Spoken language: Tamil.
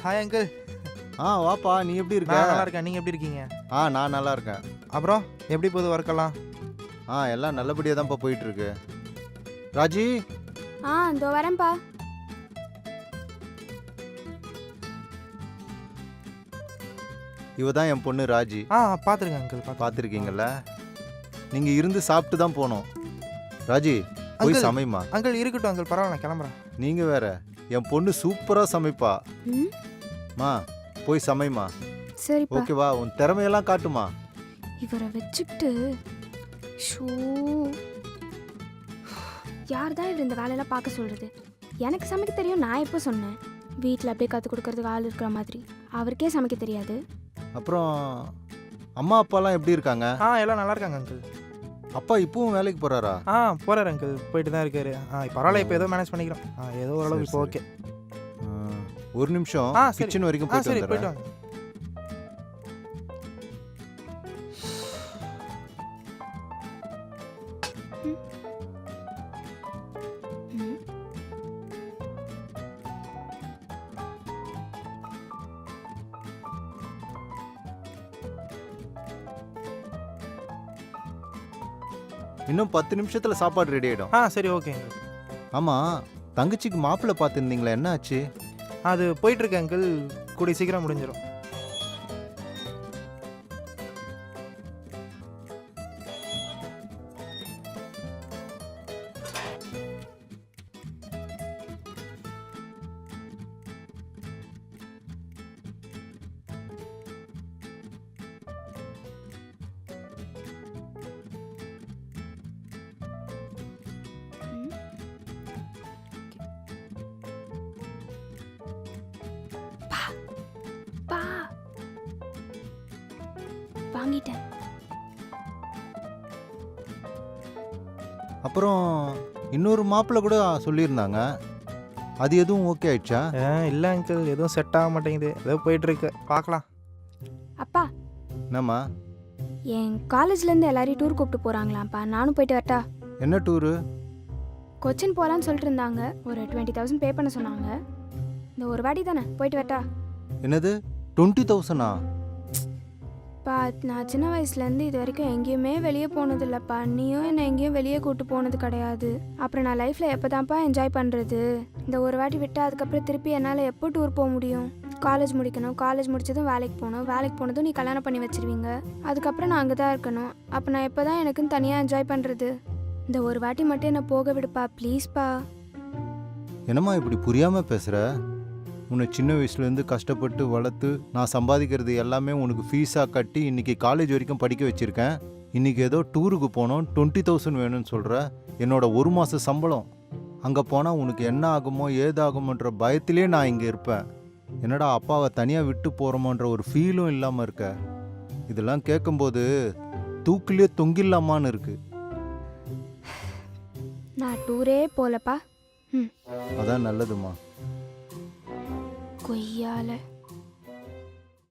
Hi uncle. வாப்பா, நீ எப்படி இருக்க? நான் நல்லா இருக்கேன். நீங்கள் எப்படி இருக்கீங்க? நான் நல்லா இருக்கேன். அப்புறம் எப்படி போகுது ஒர்க்கெல்லாம்? எல்லாம் நல்லபடியாக தான்ப்பா போயிட்டு இருக்கு. ராஜி, இதோ வரேன்ப்பா. இவ தான் என் பொண்ணு ராஜி. பார்த்துருங்க அங்கிள். பார்த்துருக்கீங்கல்ல? நீங்கள் இருந்து சாப்பிட்டு தான் போனோம். ராஜி, போய் Uncle. சமைமா. அங்கிள் இருக்கட்டும் அங்கிள், பரவாயில்ல, நான் கிளம்புறேன். நீங்கள் வேற, என் பொண்ணு சூப்பராக சமைப்பா. ம் மா, போய் சமைமா. சரிப்பா. ஓகேவா? உன் திறமையெல்லாம் காட்டுமா. இவரை வச்சுக்கிட்டு ஷோ யார் தான் இவர் இந்த வேலையெல்லாம் பார்க்க சொல்கிறது? எனக்கு சமைக்க தெரியும், நான் எப்போ சொன்னேன்? வீட்டில் அப்படியே கற்றுக் கொடுக்கறதுக்கு ஆள் இருக்கிற மாதிரி அவருக்கே சமைக்க தெரியாது. அப்புறம் அம்மா அப்பாலாம் எப்படி இருக்காங்க? எல்லாம் நல்லா இருக்காங்க அங்கிள். அப்பா இப்பவும் வேலைக்கு போகிறாரா? போகிறாரு அங்கிள், போயிட்டு தான் இருக்காரு. பரவாயில்ல, இப்போ ஏதோ மேனேஜ் பண்ணிக்கிறோம். ஏதோ ஓரளவுக்கு இப்போ ஓகே. ஒரு நிமிஷம், சரி. கிச்சன் வரைக்கும் சரி, போயிட்டு போயிட்டு வந்துடுறேன். வாங்க. ம் இன்னும் 10 நிமிஷத்துல சாப்பாடு ரெடி ஆயிடும். சரி, ஓகே அங்கிள். ஆமா, தங்கச்சிக்கு மாப்பிள்ளை பார்த்துருந்தீங்களா, என்ன ஆச்சு? அது போயிட்டுருக்கு அங்கிள், கூடிய சீக்கிரம் முடிஞ்சிடும். ம். பா பா வாங்கிட்டேன். அப்புறம் இன்னொரு மாப்பிள்ளை கூட சொல்லியிருந்தாங்க, அது எதுவும் ஓகே ஆயிடுச்சா? இல்லை அங்கிள், எதுவும் செட் ஆக மாட்டேங்குது. ஏதோ போயிட்டுருக்கு, பார்க்கலாம். அப்பா, என்னம்மா? என் காலேஜ்லேருந்து எல்லாரையும் டூர் கூப்பிட்டு போகிறாங்களாம்ப்பா, நானும் போயிட்டு வரட்டா? என்ன டூரு? கொச்சின் போகலான்னு சொல்லிட்டு இருந்தாங்க. ஒரு 20,000 பே பண்ண சொன்னாங்க. இந்த ஒரு வாட்டி தானே, போயிட்டு வரட்டா? என்னது 20,000? பா, நான் சின்ன வயசுலேருந்து இது வரைக்கும் எங்கேயுமே வெளியே போனதில்லைப்பா. நீயும் என்னை எங்கேயும் வெளியே கூப்பிட்டு போனது கிடையாது. அப்புறம் நான் லைஃப்பில் எப்போ தான்ப்பா என்ஜாய் பண்ணுறது? இந்த ஒரு வாட்டி விட்டு அதுக்கப்புறம் திருப்பி என்னால் எப்போ டூர் போக முடியும்? காலேஜ் முடிக்கணும், காலேஜ் முடிச்சதும் வேலைக்கு போகணும், வேலைக்கு போனதும் நீ கல்யாணம் பண்ணி வச்சிருவீங்க. அதுக்கப்புறம் நான் அங்கே தான் இருக்கணும். அப்போ நான் எப்போ தான் எனக்குன்னு தனியாக என்ஜாய் பண்ணுறது? இந்த ஒரு வாட்டி மட்டும் என்னை போக விடுப்பா, ப்ளீஸ்ப்பா. என்னம்மா இப்படி புரியாம பேசுற? உன்னை சின்ன வயசுலேருந்து கஷ்டப்பட்டு வளர்த்து நான் சம்பாதிக்கிறது எல்லாமே உனக்கு ஃபீஸாக கட்டி இன்னைக்கு காலேஜ் வரைக்கும் படிக்க வச்சுருக்கேன். இன்றைக்கி ஏதோ டூருக்கு போனோம் 20,000 வேணும்னு சொல்கிற. என்னோட ஒரு மாத சம்பளம். அங்கே போனால் உனக்கு என்ன ஆகுமோ ஏதாகுமோன்ற பயத்திலே நான் இங்கே இருப்பேன். என்னடா அப்பாவை தனியாக விட்டு போகிறோமோன்ற ஒரு ஃபீலும் இல்லாமல் இருக்க. இதெல்லாம் கேட்கும்போது தூக்கிலே தொங்கிடலாமான்னு இருக்கு. நான் டூரே போகலப்பா. அதான் நல்லதுமா. கொய்யால